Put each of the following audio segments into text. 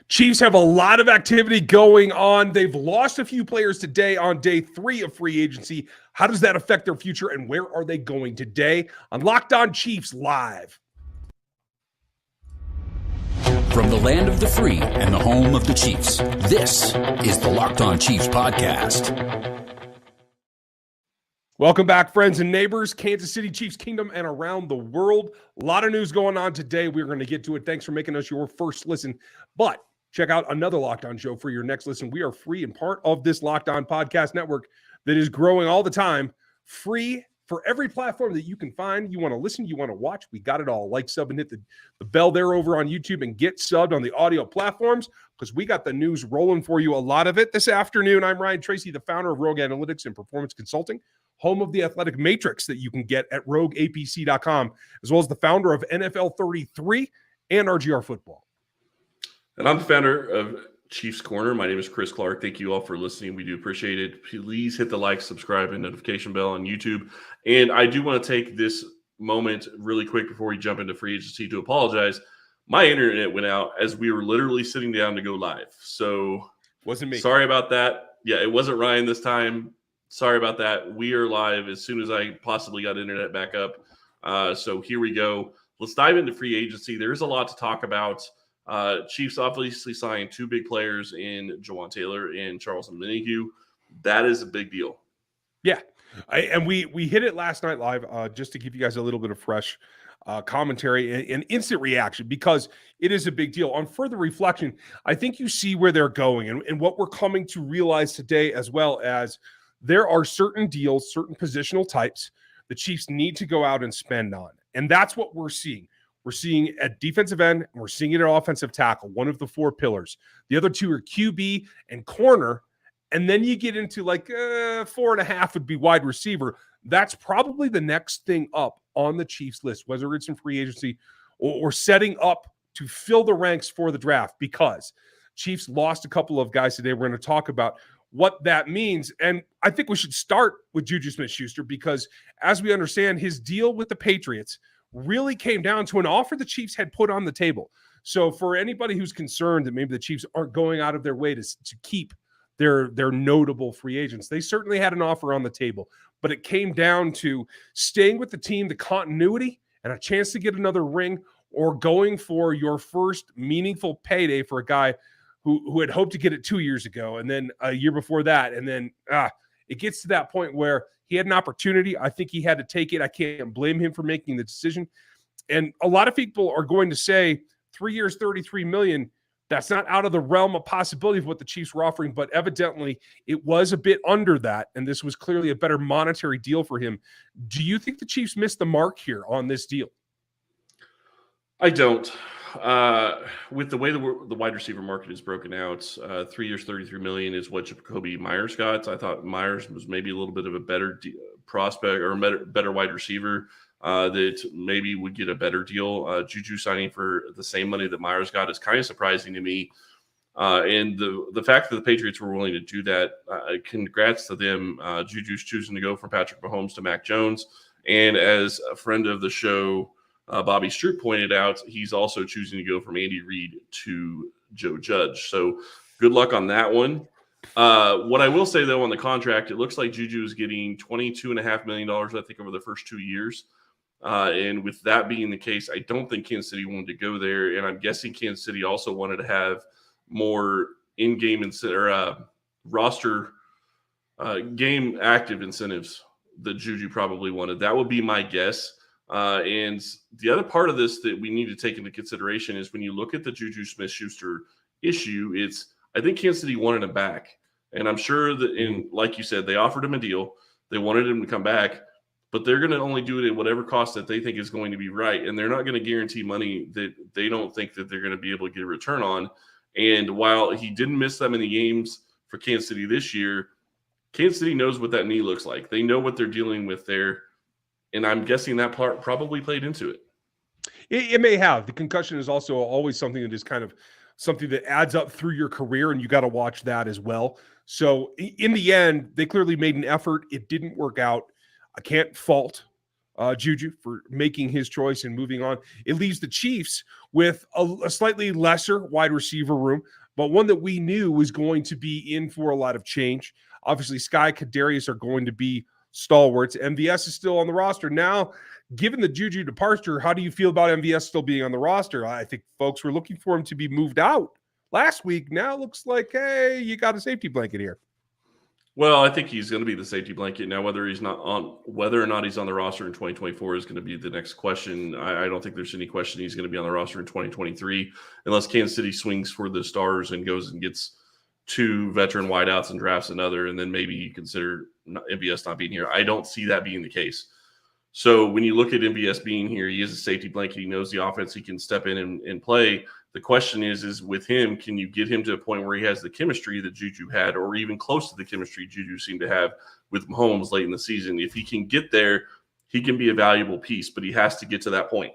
Chiefs have a lot of activity going on. They've lost a few players today on day 3 of free agency. How does that affect their future, and where are they going today? On Locked On Chiefs Live. From the land of the free and the home of the Chiefs, this is the Locked On Chiefs podcast. Welcome back, friends and neighbors, Kansas City Chiefs Kingdom and around the world. A lot of news going on today. We're going to get to it. Thanks for making us your first listen. But check out another Locked On show for your next listen. We are free and part of this Locked On podcast network that is growing all the time. Free for every platform that you can find. You want to listen, you want to watch, we got it all. Like, sub, and hit the bell there over on YouTube, and get subbed on the audio platforms because we got the news rolling for you, a lot of it this afternoon. I'm Ryan Tracy, the founder of Rogue Analytics and Performance Consulting, home of the Athletic Matrix that you can get at rogueapc.com, as well as the founder of NFL 33 and RGR Football. And I'm the founder of Chiefs Corner. My name is Chris Clark. Thank you all for listening. We do appreciate it. Please hit the like, subscribe, and notification bell on YouTube. And I do want to take this moment really quick before we jump into free agency to apologize. My internet went out as we were literally sitting down to go live. So wasn't me. Sorry about that. Yeah, it wasn't Ryan this time. Sorry about that. We are live as soon as I possibly got internet back up. So here we go. Let's dive into free agency. There's a lot to talk about. Chiefs obviously signed 2 big players in Juwan Taylor and Charles Omenihu. That is a big deal. Yeah. And we hit it last night live just to give you guys a little bit of fresh commentary and instant reaction, because it is a big deal. On further reflection, I think you see where they're going and what we're coming to realize today, as well as there are certain deals, certain positional types the Chiefs need to go out and spend on. And that's what we're seeing. We're seeing at defensive end, and we're seeing it at offensive tackle, one of the 4 pillars. The other 2 are QB and corner. And then you get into like 4.5 would be wide receiver. That's probably the next thing up on the Chiefs list, whether it's in free agency or setting up to fill the ranks for the draft, because Chiefs lost a couple of guys today. We're going to talk about what that means. And I think we should start with Juju Smith-Schuster, because as we understand, his deal with the Patriots really came down to an offer the Chiefs had put on the table. So for anybody who's concerned that maybe the Chiefs aren't going out of their way to keep their notable free agents, they certainly had an offer on the table. But it came down to staying with the team, the continuity, and a chance to get another ring, or going for your first meaningful payday for a guy who had hoped to get it 2 years ago, and then a year before that. And then it gets to that point where he had an opportunity. I think he had to take it. I can't blame him for making the decision. And a lot of people are going to say 3 years, $33 million, that's not out of the realm of possibility of what the Chiefs were offering, but evidently it was a bit under that, and this was clearly a better monetary deal for him. Do you think the Chiefs missed the mark here on this deal? I don't. With the way the wide receiver market is broken out, 3 years, $33 million is what Jacoby Myers got. I thought Myers was maybe a little bit of a better prospect, or a better wide receiver that maybe would get a better deal. Juju signing for the same money that Myers got is kind of surprising to me. And the fact that the Patriots were willing to do that, congrats to them. Juju's choosing to go from Patrick Mahomes to Mac Jones. And as a friend of the show, Bobby Stroop, pointed out, he's also choosing to go from Andy Reid to Joe Judge. So good luck on that one. What I will say, though, on the contract, it looks like Juju is getting $22.5 million, I think, over the first 2 years. And with that being the case, I don't think Kansas City wanted to go there. And I'm guessing Kansas City also wanted to have more in-game roster game active incentives that Juju probably wanted. That would be my guess. And the other part of this that we need to take into consideration is when you look at the Juju Smith-Schuster issue, I think Kansas City wanted him back. And I'm sure that, like you said, they offered him a deal. They wanted him to come back, but they're going to only do it at whatever cost that they think is going to be right. And they're not going to guarantee money that they don't think that they're going to be able to get a return on. And while he didn't miss that many games for Kansas City this year, Kansas City knows what that knee looks like. They know what they're dealing with there. And I'm guessing that part probably played into it. It may have. The concussion is also always something that is kind of something that adds up through your career, and you got to watch that as well. So in the end, they clearly made an effort. It didn't work out. I can't fault Juju for making his choice and moving on. It leaves the Chiefs with a slightly lesser wide receiver room, but one that we knew was going to be in for a lot of change. Obviously, Sky, Kadarius are going to be stalwarts. MVS is still on the roster. Now, given the Juju departure, how do you feel about MVS still being on the roster? I think folks were looking for him to be moved out last week. Now it looks like, hey, you got a safety blanket here. Well, I think he's going to be the safety blanket now. Whether or not he's on the roster in 2024 is going to be the next question. I don't think there's any question he's going to be on the roster in 2023 unless Kansas City swings for the stars and goes and gets 2 veteran wideouts and drafts another, and then maybe you consider MVS not being here. I don't see that being the case. So when you look at MVS being here, he is a safety blanket. He knows the offense. He can step in and play. The question is with him, can you get him to a point where he has the chemistry that Juju had, or even close to the chemistry Juju seemed to have with Mahomes late in the season? If he can get there, he can be a valuable piece, but he has to get to that point.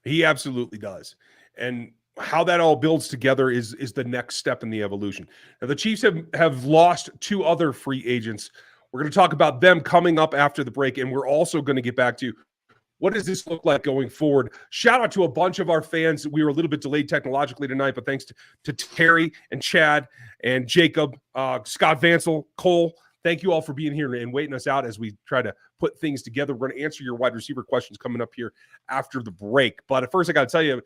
He absolutely does. And how that all builds together is the next step in the evolution. Now, the Chiefs have lost 2 other free agents. We're going to talk about them coming up after the break, and we're also going to get back to what does this look like going forward. Shout out to a bunch of our fans. We were a little bit delayed technologically tonight, but thanks to Terry and Chad and Jacob, Scott Vansel, Cole. Thank you all for being here and waiting us out as we try to put things together. We're going to answer your wide receiver questions coming up here after the break. But at first, I got to tell you,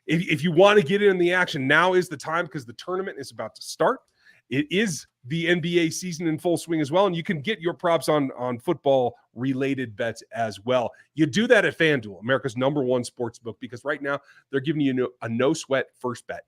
if you want to get in the action, now is the time because the tournament is about to start. It is the NBA season in full swing as well, and you can get your props on football-related bets as well. You do that at FanDuel, America's #1 sports book, because right now they're giving you a no-sweat first bet.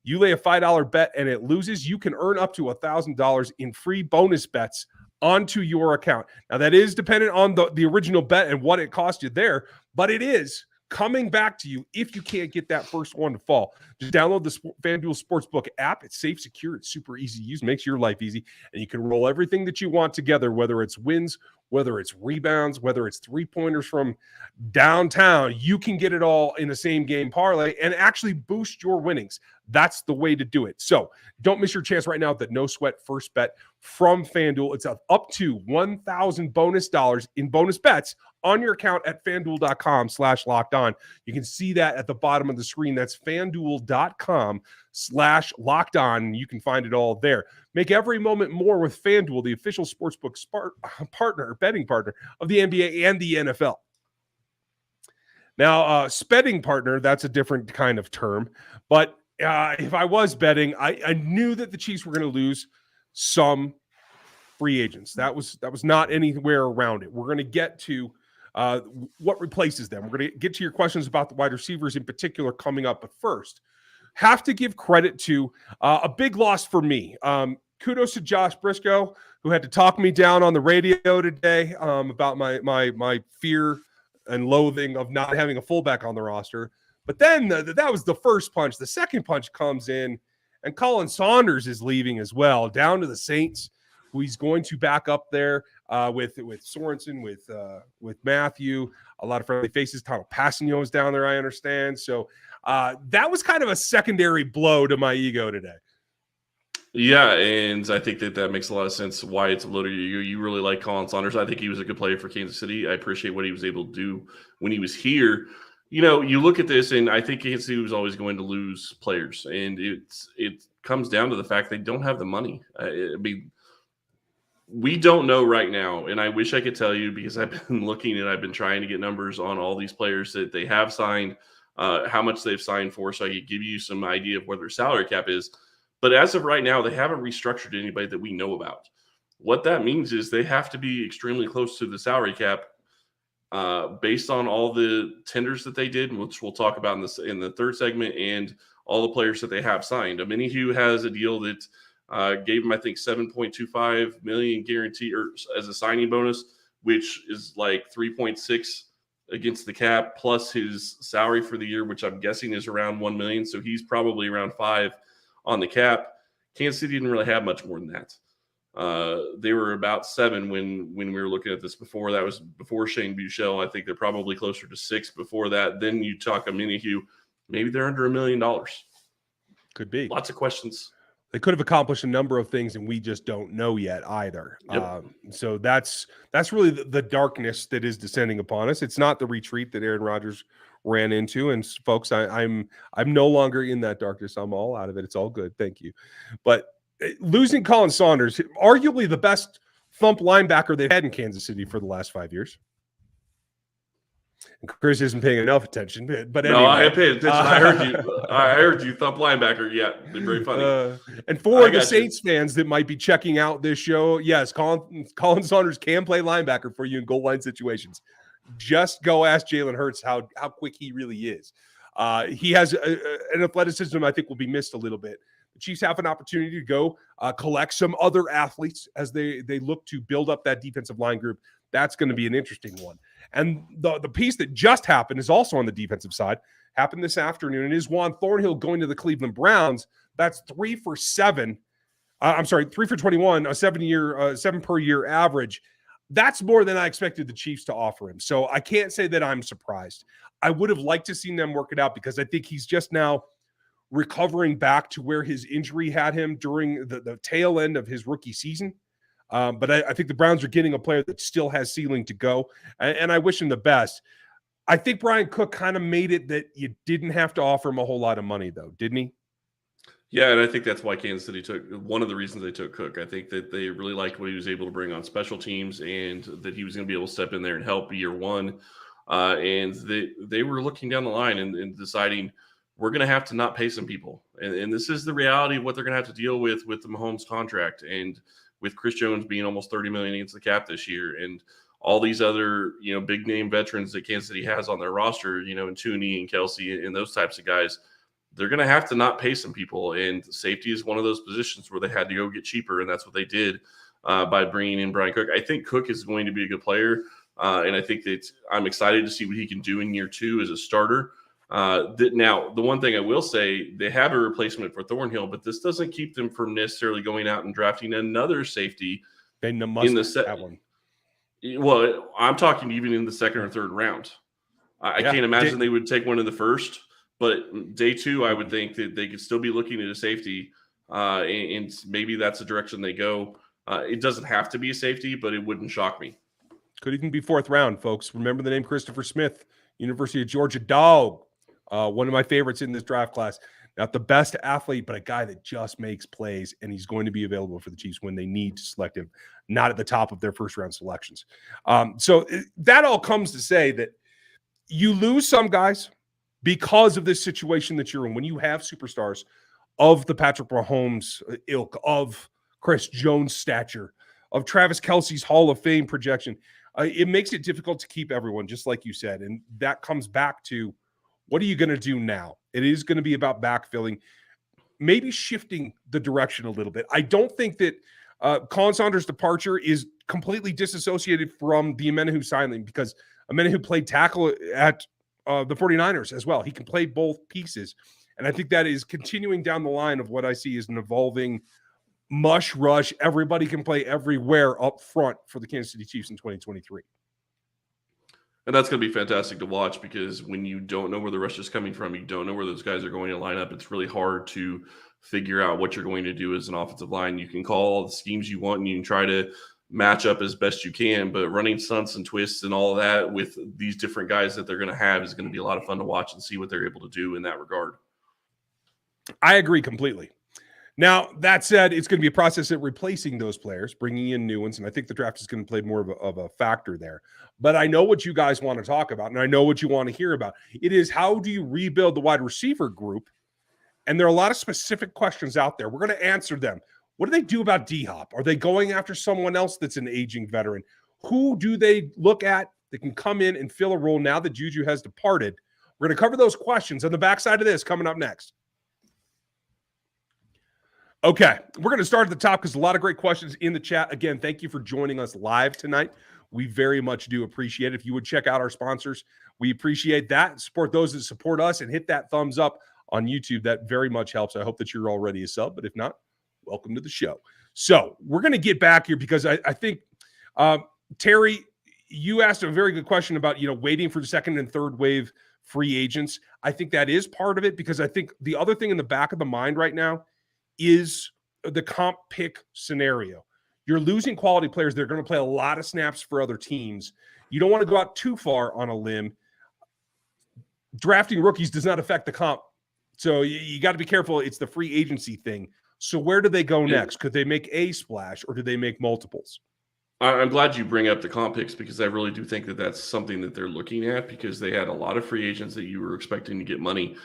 You lay a $5 bet and it loses, you can earn up to $1,000 in free bonus bets onto your account. Now, that is dependent on the original bet and what it cost you there, but it is coming back to you if you can't get that first one to fall. Just download the FanDuel Sportsbook app. It's safe, secure, it's super easy to use, makes your life easy, and you can roll everything that you want together, whether it's wins, whether it's rebounds, whether it's three-pointers from downtown. You can get it all in the same game parlay and actually boost your winnings. That's the way to do it. So don't miss your chance right now at the no sweat first bet from FanDuel. It's up to $1,000 bonus dollars in bonus bets on your account at FanDuel.com/lockedon. You can see that at the bottom of the screen. That's FanDuel.com/lockedon. You can find it all there. Make every moment more with FanDuel, the official sportsbook betting partner of the NBA and the NFL. Now, betting partner, that's a different kind of term. But if I was betting, I knew that the Chiefs were going to lose some free agents. That was not anywhere around it. We're going to get to what replaces them. We're going to get to your questions about the wide receivers in particular coming up. But first, have to give credit to a big loss for me. Kudos to Josh Briscoe, who had to talk me down on the radio today about my fear and loathing of not having a fullback on the roster. But then that was the first punch. The second punch comes in, and Khalen Saunders is leaving as well, down to the Saints, who he's going to back up there with Sorensen, with Matthew, a lot of friendly faces. Tunnel Passanio is down there, I understand. So that was kind of a secondary blow to my ego today. Yeah, and I think that makes a lot of sense why it's a little you really like Khalen Saunders. I think he was a good player for Kansas City. I appreciate what he was able to do when he was here. You know, you look at this, and I think Kansas City was always going to lose players, and it comes down to the fact they don't have the money. I mean, we don't know right now, and I wish I could tell you because I've been looking and I've been trying to get numbers on all these players that they have signed, how much they've signed for, so I could give you some idea of where their salary cap is. But as of right now, they haven't restructured anybody that we know about. What that means is they have to be extremely close to the salary cap based on all the tenders that they did, which we'll talk about in the third segment, and all the players that they have signed. Minihue has a deal that gave him, I think, $7.25 million guarantee or as a signing bonus, which is like 3.6 against the cap, plus his salary for the year, which I'm guessing is around $1 million. So he's probably around 5 on the cap. Kansas City didn't really have much more than that. They were about 7 when we were looking at this before. That was before Shane Buechele. I think they're probably closer to 6 before that. Then you talk a Minihue, maybe they're under $1 million. Could be. Lots of questions. They could have accomplished a number of things, and we just don't know yet either. Yep. So that's really the darkness that is descending upon us. It's not the retreat that Aaron Rodgers ran into. And folks, I'm no longer in that darkness. I'm all out of it. It's all good. Thank you. But losing Colin Saunders, arguably the best thump linebacker they've had in Kansas City for the last 5 years. And Chris isn't paying enough attention, but anyway. No, I paid attention. I heard you. I heard you thump linebacker. Yeah, been very funny. And for the Saints fans that might be checking out this show, yes, Colin Saunders can play linebacker for you in goal line situations. Just go ask Jalen Hurts how quick he really is. He has an athleticism I think will be missed a little bit. The Chiefs have an opportunity to go collect some other athletes as they look to build up that defensive line group. That's going to be an interesting one. And the piece that just happened is also on the defensive side. Happened this afternoon. And is Juan Thornhill going to the Cleveland Browns. That's 3 for 7. 3 for 21, a 7 per year average. That's more than I expected the Chiefs to offer him. So I can't say that I'm surprised. I would have liked to seen them work it out because I think he's just now recovering back to where his injury had him during the tail end of his rookie season. But I think the Browns are getting a player that still has ceiling to go, and I wish him the best. I think Brian Cook kind of made it that you didn't have to offer him a whole lot of money, though, didn't he? Yeah, and I think that's why Kansas City took one of the reasons they took Cook. I think that they really liked what he was able to bring on special teams and that he was going to be able to step in there and help year one. And they were looking down the line and deciding we're going to have to not pay some people. And this is the reality of what they're going to have to deal with the Mahomes contract and with Chris Jones being almost $30 million against the cap this year and all these other, big name veterans that Kansas City has on their roster, and Tooney and Kelsey and those types of guys. They're going to have to not pay some people, and safety is one of those positions where they had to go get cheaper, and that's what they did by bringing in Brian Cook. I think Cook is going to be a good player, and I think that I'm excited to see what he can do in year two as a starter. Now, the one thing I will say, they have a replacement for Thornhill, but this doesn't keep them from necessarily going out and drafting another safety in the one. Well, I'm talking even in the second or third round. I can't imagine they would take one in the first. But day two, I would think that they could still be looking at a safety, and maybe that's the direction they go. It doesn't have to be a safety, but it wouldn't shock me. Could even be fourth round, folks. Remember the name Christopher Smith, University of Georgia dog. One of my favorites in this draft class. Not the best athlete, but a guy that just makes plays, and he's going to be available for the Chiefs when they need to select him, not at the top of their first-round selections. So that all comes to say that you lose some guys because of this situation that you're in. When you have superstars of the Patrick Mahomes ilk, of Chris Jones' stature, of Travis Kelce's Hall of Fame projection, it makes it difficult to keep everyone, just like you said. And that comes back to, what are you going to do now? It is going to be about backfilling, maybe shifting the direction a little bit. I don't think that Colin Saunders' departure is completely disassociated from the Amenahu signing, because Amenahu played tackle at the 49ers as well. He can play both pieces. And I think that is continuing down the line of what I see as an evolving mush rush. Everybody can play everywhere up front for the Kansas City Chiefs in 2023. And that's going to be fantastic to watch, because when you don't know where the rush is coming from, you don't know where those guys are going to line up, it's really hard to figure out what you're going to do as an offensive line. You can call all the schemes you want and you can try to match up as best you can, but running stunts and twists and all of that with these different guys that they're going to have is going to be a lot of fun to watch and see what they're able to do in that regard. I agree completely. Now, that said, it's going to be a process of replacing those players, bringing in new ones, and I think the draft is going to play more of a factor there. But I know what you guys want to talk about, and I know what you want to hear about. It is, how do you rebuild the wide receiver group? And there are a lot of specific questions out there. We're going to answer them. What do they do about D-Hop? Are they going after someone else that's an aging veteran? Who do they look at that can come in and fill a role now that Juju has departed? We're going to cover those questions on the backside of this coming up next. Okay, we're going to start at the top because a lot of great questions in the chat. Again, thank you for joining us live tonight. We very much do appreciate it. If you would check out our sponsors, we appreciate that. Support those that support us and hit that thumbs up on YouTube. That very much helps. I hope that you're already a sub, but if not, welcome to the show. So we're going to get back here because I think, Terry, you asked a very good question about, waiting for the second and third wave free agents. I think that is part of it, because I think the other thing in the back of the mind right now is the comp pick scenario. You're losing quality players. They're going to play a lot of snaps for other teams. You don't want to go out too far on a limb. Drafting rookies does not affect the comp. So you got to be careful. It's the free agency thing. So where do they go next? Could they make a splash or do they make multiples? I'm glad you bring up the comp picks because I really do think that that's something that they're looking at because they had a lot of free agents that you were expecting to get money.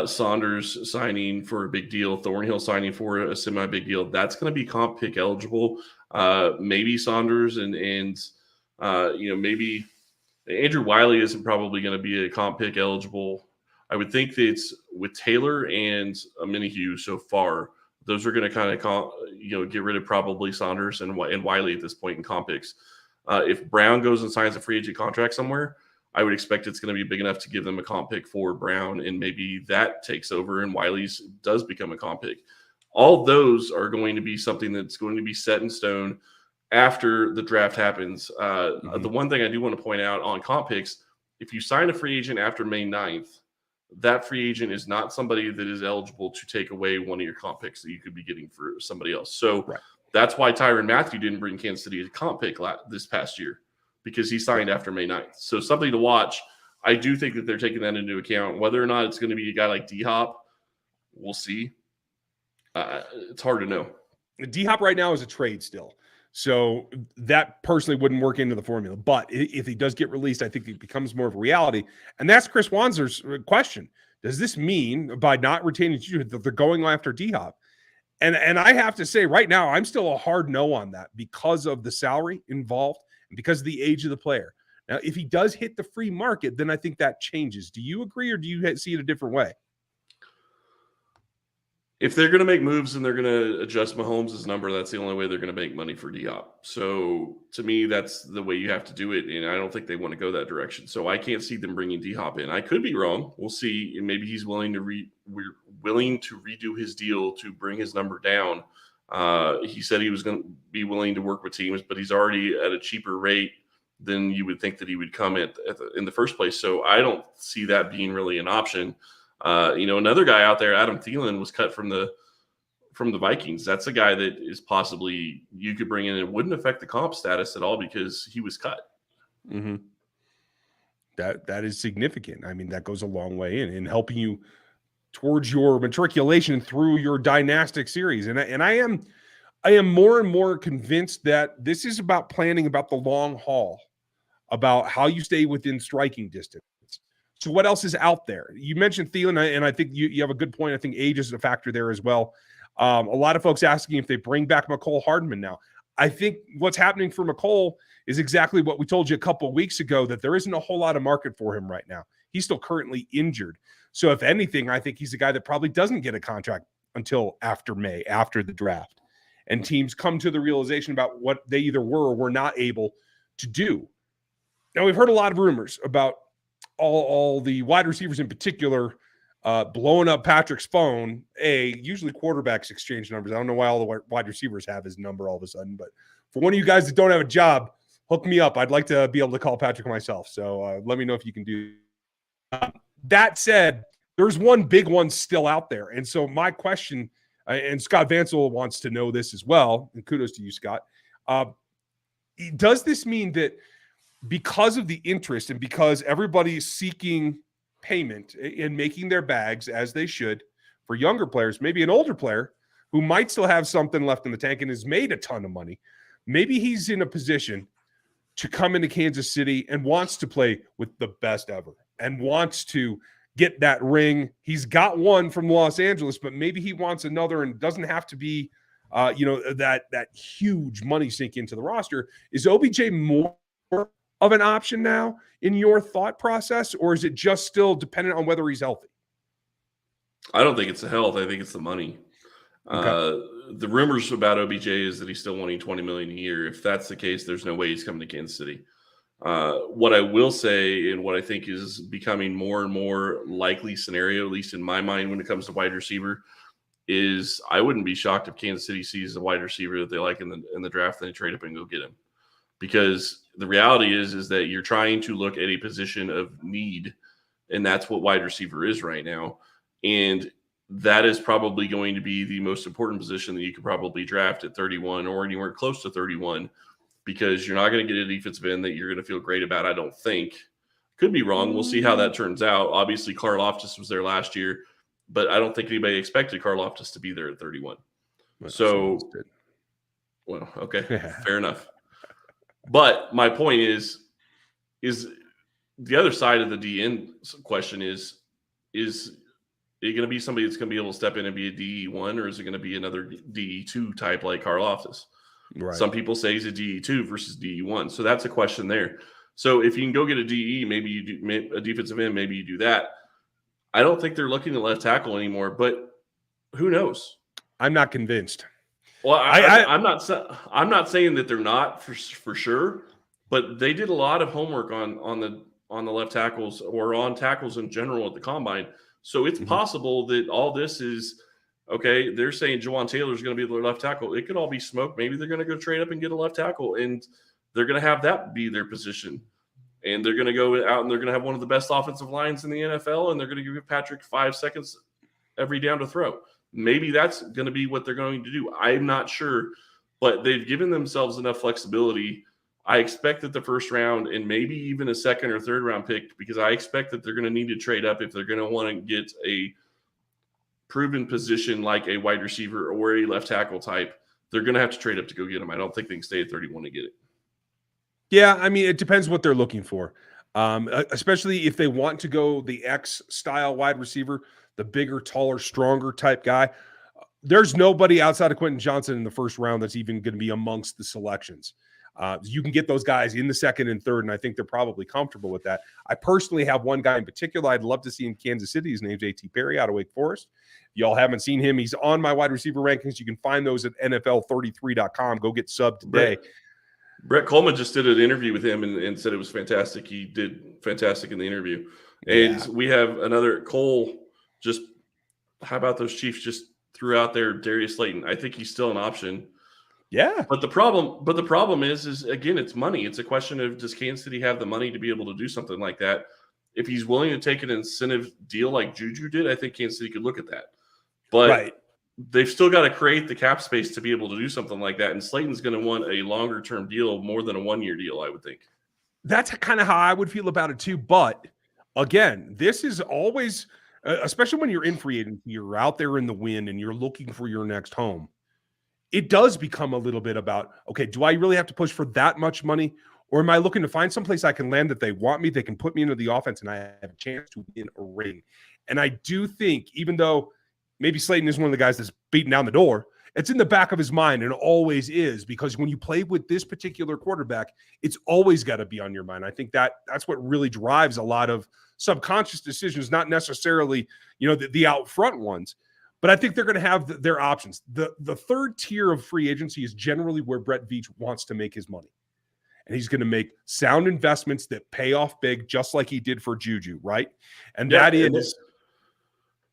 Saunders signing for a big deal, Thornhill signing for a semi-big deal. That's going to be comp pick eligible. Maybe Saunders and maybe Andrew Wiley isn't probably going to be a comp pick eligible. I would think that it's with Taylor and Minihue so far. Those are going to kind of get rid of probably Saunders and Wiley at this point in comp picks. If Brown goes and signs a free agent contract somewhere, I would expect it's going to be big enough to give them a comp pick for Brown, and maybe that takes over and Wiley's does become a comp pick. All those are going to be something that's going to be set in stone after the draft happens. The one thing I do want to point out on comp picks, if you sign a free agent after May 9th, that free agent is not somebody that is eligible to take away one of your comp picks that you could be getting for somebody else. So That's why Tyrann Mathieu didn't bring Kansas City a comp pick this past year, because he signed after May 9th. So something to watch. I do think that they're taking that into account. Whether or not it's going to be a guy like D-Hop, we'll see. It's hard to know. D-Hop right now is a trade still. So that personally wouldn't work into the formula. But if he does get released, I think it becomes more of a reality. And that's Chris Wanzer's question. Does this mean by not retaining Juju that they're going after D-Hop? And I have to say right now, I'm still a hard no on that because of the salary involved and because of the age of the player. Now, if he does hit the free market, then I think that changes. Do you agree or do you see it a different way? If they're going to make moves and they're going to adjust Mahomes' number, that's the only way they're going to make money for D-Hop. So to me, that's the way you have to do it. And I don't think they want to go that direction. So I can't see them bringing D-Hop in. I could be wrong. We'll see. And maybe he's willing to redo his deal to bring his number down. He said he was going to be willing to work with teams, but he's already at a cheaper rate than you would think that he would come in the first place. So I don't see that being really an option. Another guy out there, Adam Thielen, was cut from the Vikings. That's a guy that is possibly you could bring in. It wouldn't affect the comp status at all because he was cut. Mm-hmm. That is significant. I mean, that goes a long way in helping you towards your matriculation through your dynastic series. And I am more and more convinced that this is about planning about the long haul, about how you stay within striking distance. So what else is out there? You mentioned Thielen, and I think you have a good point. I think age is a factor there as well. A lot of folks asking if they bring back McCole Hardman now. I think what's happening for McCole is exactly what we told you a couple of weeks ago, that there isn't a whole lot of market for him right now. He's still currently injured. So if anything, I think he's a guy that probably doesn't get a contract until after May, after the draft. And teams come to the realization about what they either were or were not able to do. Now, we've heard a lot of rumors about all the wide receivers in particular blowing up Patrick's phone. Usually quarterbacks exchange numbers. I don't know why all the wide receivers have his number all of a sudden, but for one of you guys that don't have a job, hook me up. I'd like to be able to call Patrick myself. So let me know if you can do that. Said, there's one big one still out there. And so my question, and Scott Vansel wants to know this as well, and kudos to you, Scott. Does this mean that because of the interest and because everybody's seeking payment and making their bags as they should for younger players, maybe an older player who might still have something left in the tank and has made a ton of money, maybe he's in a position to come into Kansas City and wants to play with the best ever and wants to get that ring. He's got one from Los Angeles, but maybe he wants another and doesn't have to be, that huge money sink into the roster. Is OBJ more of an option now in your thought process, or is it just still dependent on whether he's healthy? I don't think it's the health. I think it's the money. Okay. The rumors about OBJ is that he's still wanting $20 million a year. If that's the case, there's no way he's coming to Kansas City. What I will say, and what I think is becoming more and more likely scenario, at least in my mind, when it comes to wide receiver, is I wouldn't be shocked if Kansas City sees a wide receiver that they like in the draft and they trade up and go get him. Because the reality is that you're trying to look at a position of need, and that's what wide receiver is right now. And that is probably going to be the most important position that you could probably draft at 31 or anywhere close to 31, because you're not going to get a defensive end that you're going to feel great about, I don't think. Could be wrong. We'll see how that turns out. Obviously, Karlaftis was there last year, but I don't think anybody expected Karlaftis to be there at 31. So, well, okay, fair enough. But my point is the other side of the DN question is it going to be somebody that's going to be able to step in and be a DE1, or is it going to be another DE2 type like Karlaftis? Right. Some people say he's a DE2 versus DE1. So that's a question there. So if you can go get a DE, maybe you do a defensive end, maybe you do that. I don't think they're looking at left tackle anymore, but who knows? I'm not convinced. Well, I'm not saying that they're not for sure, but they did a lot of homework on the left tackles or on tackles in general at the combine. So it's possible that all this is okay. They're saying Juwan Taylor is going to be their left tackle. It could all be smoke. Maybe they're going to go trade up and get a left tackle, and they're going to have that be their position. And they're going to go out and they're going to have one of the best offensive lines in the NFL, and they're going to give Patrick 5 seconds every down to throw. Maybe that's going to be what they're going to do. I'm not sure, but they've given themselves enough flexibility. I expect that the first round and maybe even a second or third round pick, because I expect that they're going to need to trade up if they're going to want to get a proven position like a wide receiver or a left tackle type. They're going to have to trade up to go get them. I don't think they can stay at 31 to get it. Yeah, I mean, it depends what they're looking for, especially if they want to go the X style wide receiver, the bigger, taller, stronger type guy. There's nobody outside of Quentin Johnson in the first round that's even going to be amongst the selections. You can get those guys in the second and third, and I think they're probably comfortable with that. I personally have one guy in particular I'd love to see in Kansas City. His name's A.T. Perry out of Wake Forest. Y'all haven't seen him. He's on my wide receiver rankings. You can find those at NFL33.com. Go get subbed today. Brett Coleman just did an interview with him and said it was fantastic. He did fantastic in the interview. And we have another Cole. Just how about those Chiefs just threw out there Darius Slayton? I think he's still an option. Yeah. But the problem is again, it's money. It's a question of, does Kansas City have the money to be able to do something like that? If he's willing to take an incentive deal like Juju did, I think Kansas City could look at that. But they've still got to create the cap space to be able to do something like that. And Slayton's going to want a longer term deal, more than a 1-year deal, I would think. That's kind of how I would feel about it too. But again, this is always, especially when you're in free agency, you're out there in the wind and you're looking for your next home. It does become a little bit about, okay, do I really have to push for that much money? Or am I looking to find someplace I can land that they want me, they can put me into the offense, and I have a chance to win a ring? And I do think, even though maybe Slayton is one of the guys that's beating down the door, it's in the back of his mind, and always is, because when you play with this particular quarterback, it's always got to be on your mind. I think that's what really drives a lot of subconscious decisions, not necessarily, the out front ones. But I think they're going to have their options. The third tier of free agency is generally where Brett Veach wants to make his money. And he's going to make sound investments that pay off big, just like he did for Juju, right? And that is...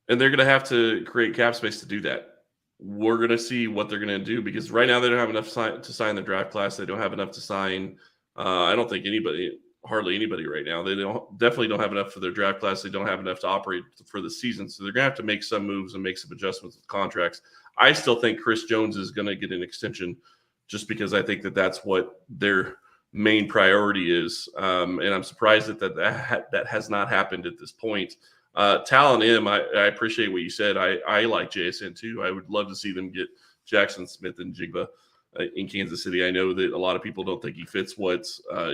And they're going to have to create cap space to do that. We're going to see what they're going to do, because right now they don't have enough to sign the draft class. They don't have enough to sign. I don't think hardly anybody right now. They definitely don't have enough for their draft class. They don't have enough to operate for the season. So they're going to have to make some moves and make some adjustments with contracts. I still think Chris Jones is going to get an extension, just because I think that that's what their main priority is. And I'm surprised that has not happened at this point. Talon M, I appreciate what you said. I like JSN too. I would love to see them get Jackson Smith and Jigba in Kansas City. I know that a lot of people don't think he fits what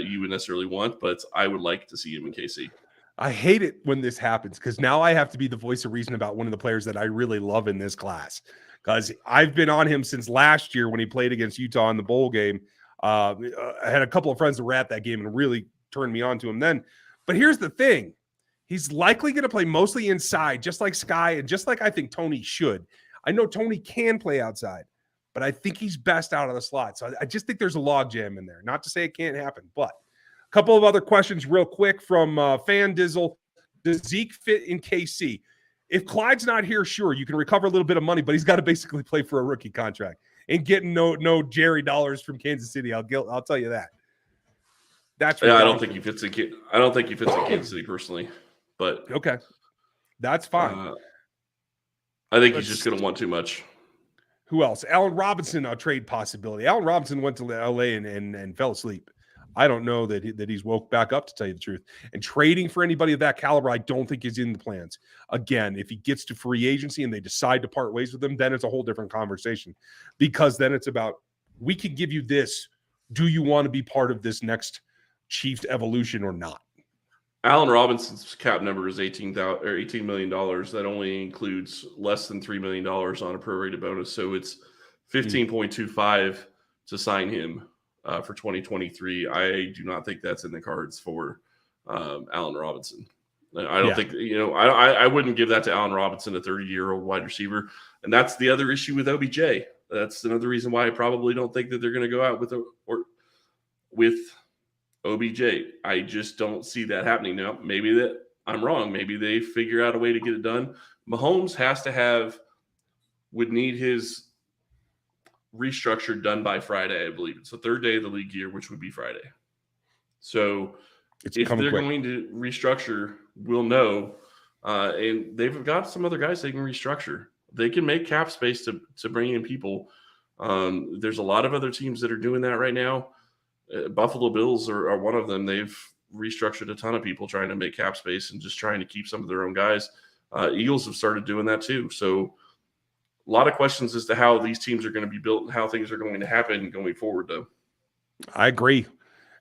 you would necessarily want, but I would like to see him in KC. I hate it when this happens, because now I have to be the voice of reason about one of the players that I really love in this class, because I've been on him since last year when he played against Utah in the bowl game. I had a couple of friends that were at that game and really turned me on to him then. But here's the thing. He's likely going to play mostly inside, just like Sky, and just like I think Tony should. I know Tony can play outside, but I think he's best out of the slot. So I just think there's a logjam in there. Not to say it can't happen, but a couple of other questions real quick from FanDuel. Does Zeke fit in KC? If Clyde's not here, sure, you can recover a little bit of money, but he's got to basically play for a rookie contract. Ain't getting no Jerry dollars from Kansas City. I'll tell you that. That's I don't think he fits in Kansas City personally. But okay, that's fine. I think he's just going to want too much. Who else? Allen Robinson, a trade possibility. Allen Robinson went to LA and fell asleep. I don't know that he's woke back up, to tell you the truth. And trading for anybody of that caliber, I don't think is in the plans. Again, if he gets to free agency and they decide to part ways with him, then it's a whole different conversation, because then it's about, we can give you this. Do you want to be part of this next Chiefs evolution or not? Allen Robinson's cap number is $18 million. That only includes less than $3 million on a prorated bonus. So it's 15.25 to sign him for 2023. I do not think that's in the cards for Allen Robinson. I don't think, I wouldn't give that to Allen Robinson, a 30-year-old wide receiver. And that's the other issue with OBJ. That's another reason why I probably don't think that they're going to go out with OBJ. I just don't see that happening. Now, maybe that I'm wrong. Maybe they figure out a way to get it done. Mahomes would need his restructure done by Friday, I believe. It's the third day of the league year, which would be Friday. So if they're going to restructure, we'll know. And they've got some other guys they can restructure. They can make cap space to bring in people. There's a lot of other teams that are doing that right now. Buffalo Bills are one of them. They've restructured a ton of people trying to make cap space and just trying to keep some of their own guys. Eagles have started doing that too. So a lot of questions as to how these teams are going to be built and how things are going to happen going forward, though. I agree.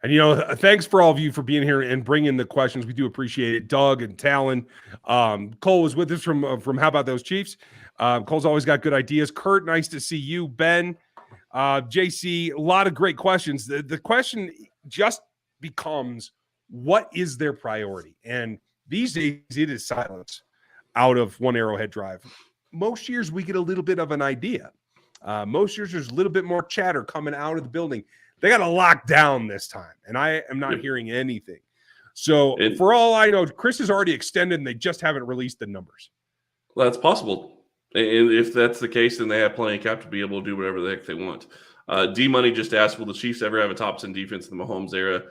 And, thanks for all of you for being here and bringing the questions. We do appreciate it. Doug and Talon. Cole was with us from How About Those Chiefs? Cole's always got good ideas. Kurt, nice to see you. Ben, JC, a lot of great questions. The question just becomes, what is their priority? And these days, it is silence out of One Arrowhead Drive. Most years, we get a little bit of an idea. Most years, there's a little bit more chatter coming out of the building. They got to lock down this time, and I am not hearing anything. So for all I know, Chris has already extended, and they just haven't released the numbers. Well, that's possible. And if that's the case, then they have plenty of cap to be able to do whatever the heck they want. D-Money just asked, will the Chiefs ever have a top 10 defense in the Mahomes era?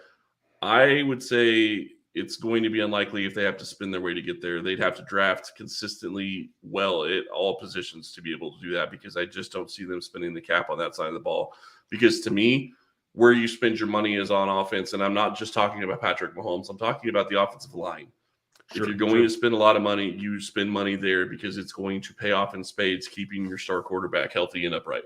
I would say it's going to be unlikely if they have to spin their way to get there. They'd have to draft consistently well at all positions to be able to do that, because I just don't see them spending the cap on that side of the ball. Because to me, where you spend your money is on offense, and I'm not just talking about Patrick Mahomes. I'm talking about the offensive line. If you're going to spend a lot of money, you spend money there because it's going to pay off in spades, keeping your star quarterback healthy and upright.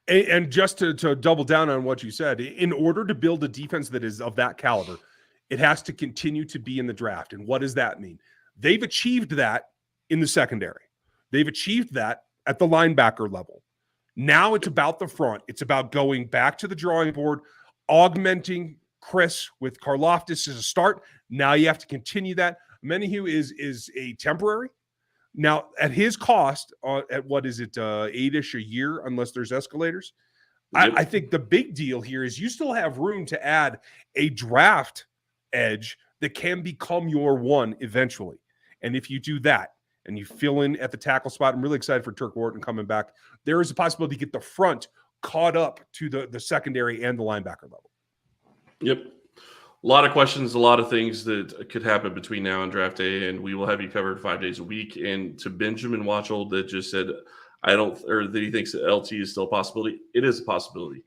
And just to double down on what you said, in order to build a defense that is of that caliber, it has to continue to be in the draft. And what does that mean? They've achieved that in the secondary. They've achieved that at the linebacker level. Now it's about the front. It's about going back to the drawing board, augmenting Chris with Karlaftis as a start. Now you have to continue that. Menahu is a temporary. Now at his cost, at what is it, 8-ish a year, unless there's escalators. Yep. I think the big deal here is you still have room to add a draft edge that can become your one eventually. And if you do that, and you fill in at the tackle spot, I'm really excited for Turk Wharton coming back. There is a possibility to get the front caught up to the secondary and the linebacker level. Yep. A lot of questions, a lot of things that could happen between now and draft day, and we will have you covered 5 days a week. And to Benjamin Watchell that just said, that he thinks that LT is still a possibility. It is a possibility.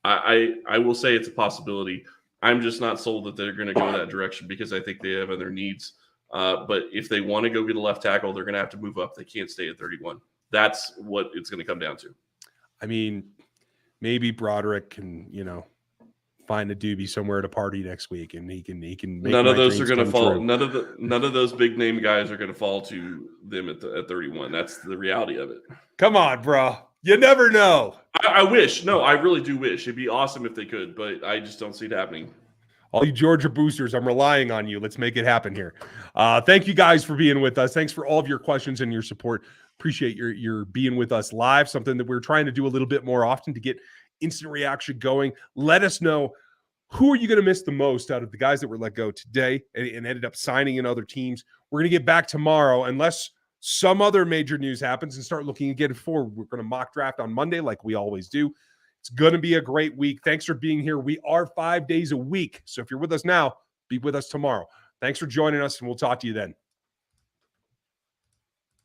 I will say it's a possibility. I'm just not sold that they're going to go that direction, because I think they have other needs. But if they want to go get a left tackle, they're going to have to move up. They can't stay at 31. That's what it's going to come down to. I mean, maybe Broderick can, find a doobie somewhere at a party next week, and he can make none of those are going to fall. True. None of those big name guys are going to fall to them at 31. That's the reality of it. Come on, bro. You never know. I wish. No, I really do wish. It'd be awesome if they could, but I just don't see it happening. All you Georgia boosters, I'm relying on you. Let's make it happen here. Thank you guys for being with us. Thanks for all of your questions and your support. Appreciate your being with us live, something that we're trying to do a little bit more often to get instant reaction going. Let us know, who are you going to miss the most out of the guys that were let go today and ended up signing in other teams? We're going to get back tomorrow, unless some other major news happens, and start looking again forward. We're going to mock draft on Monday like we always do. It's going to be a great week. Thanks for being here. We are 5 days a week. So if you're with us now, be with us tomorrow. Thanks for joining us, and we'll talk to you then.